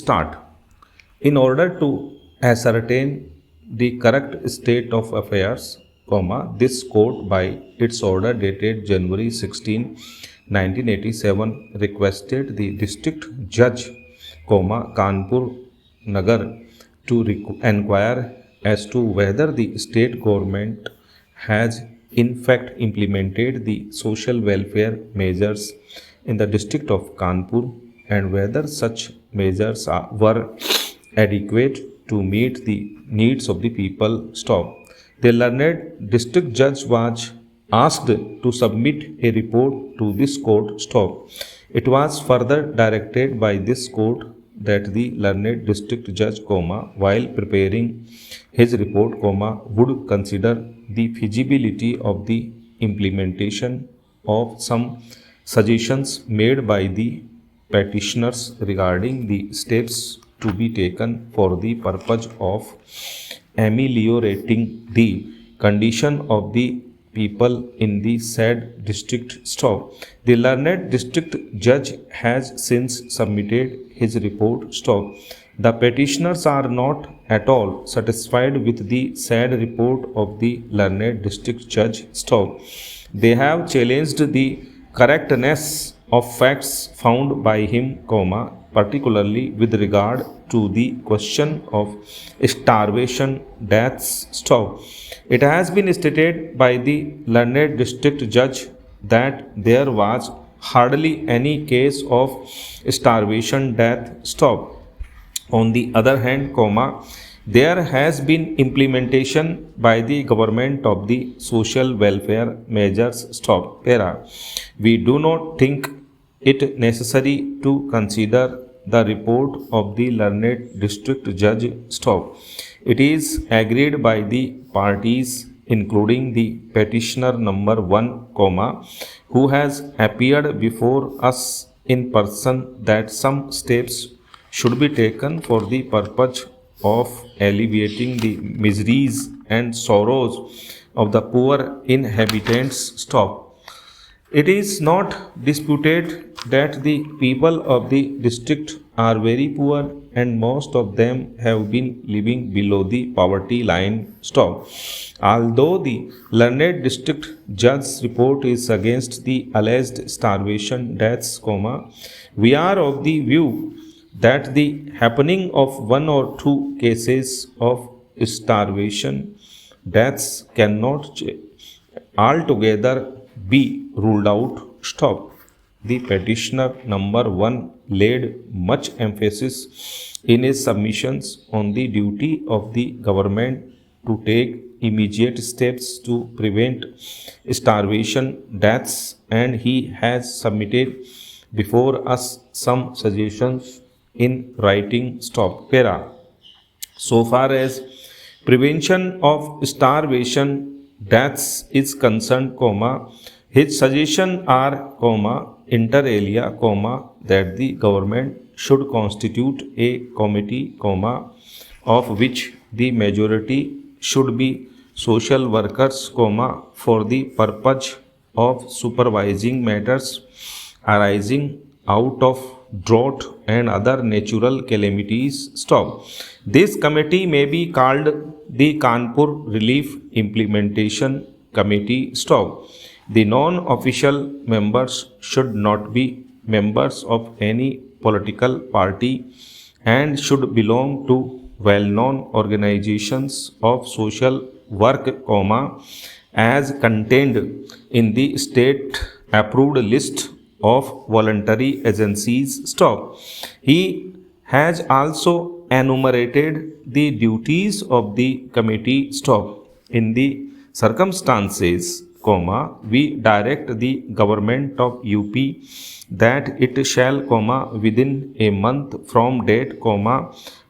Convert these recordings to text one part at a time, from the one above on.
start. In order to ascertain the correct state of affairs, this court by its order dated January 16, 1987 requested the district judge, Kanpur Nagar to inquire as to whether the state government has in fact implemented the social welfare measures in the district of Kanpur and whether such measures were adequate to meet the needs of the people. The learned district judge was asked to submit a report to this court. It was further directed by this court that the learned district judge, while preparing his report, would consider the feasibility of the implementation of some suggestions made by the petitioners regarding the steps to be taken for the purpose of ameliorating the condition of the people in the said district. The learned district judge has since submitted his report. The petitioners are not at all satisfied with the said report of the learned district judge. They have challenged the correctness of facts found by him, particularly with regard to the question of starvation deaths. It has been stated by the learned district judge that there was hardly any case of starvation death. On the other hand, there has been implementation by the government of the social welfare measures. We do not think it necessary to consider the report of the learned district judge. It is agreed by the parties, including the petitioner number 1, who has appeared before us in person, that some steps should be taken for the purpose of alleviating the miseries and sorrows of the poor inhabitants. It is not disputed that the people of the district are very poor and most of them have been living below the poverty line. Although the learned district judge's report is against the alleged starvation deaths, we are of the view that the happening of one or two cases of starvation deaths cannot altogether be ruled out. The petitioner number 1 laid much emphasis in his submissions on the duty of the government to take immediate steps to prevent starvation deaths, and he has submitted before us some suggestions in writing. So far as prevention of starvation deaths is concerned, his suggestions are, inter alia, that the government should constitute a committee, of which the majority should be social workers, for the purpose of supervising matters arising out of drought and other natural calamities. This committee may be called the Kanpur Relief Implementation Committee. The non-official members should not be members of any political party and should belong to well-known organizations of social work, as contained in the state-approved list of voluntary agencies. He has also enumerated the duties of the committee. In the circumstances, we direct the government of UP that it shall, within a month from date,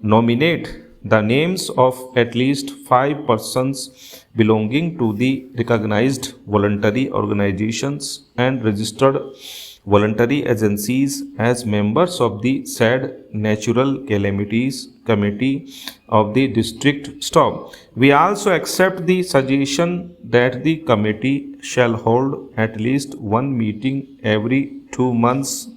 nominate the names of at least 5 persons belonging to the recognized voluntary organizations and registered voluntary agencies as members of the said natural calamities committee of the district. We also accept the suggestion that the committee shall hold at least one meeting every 2 months.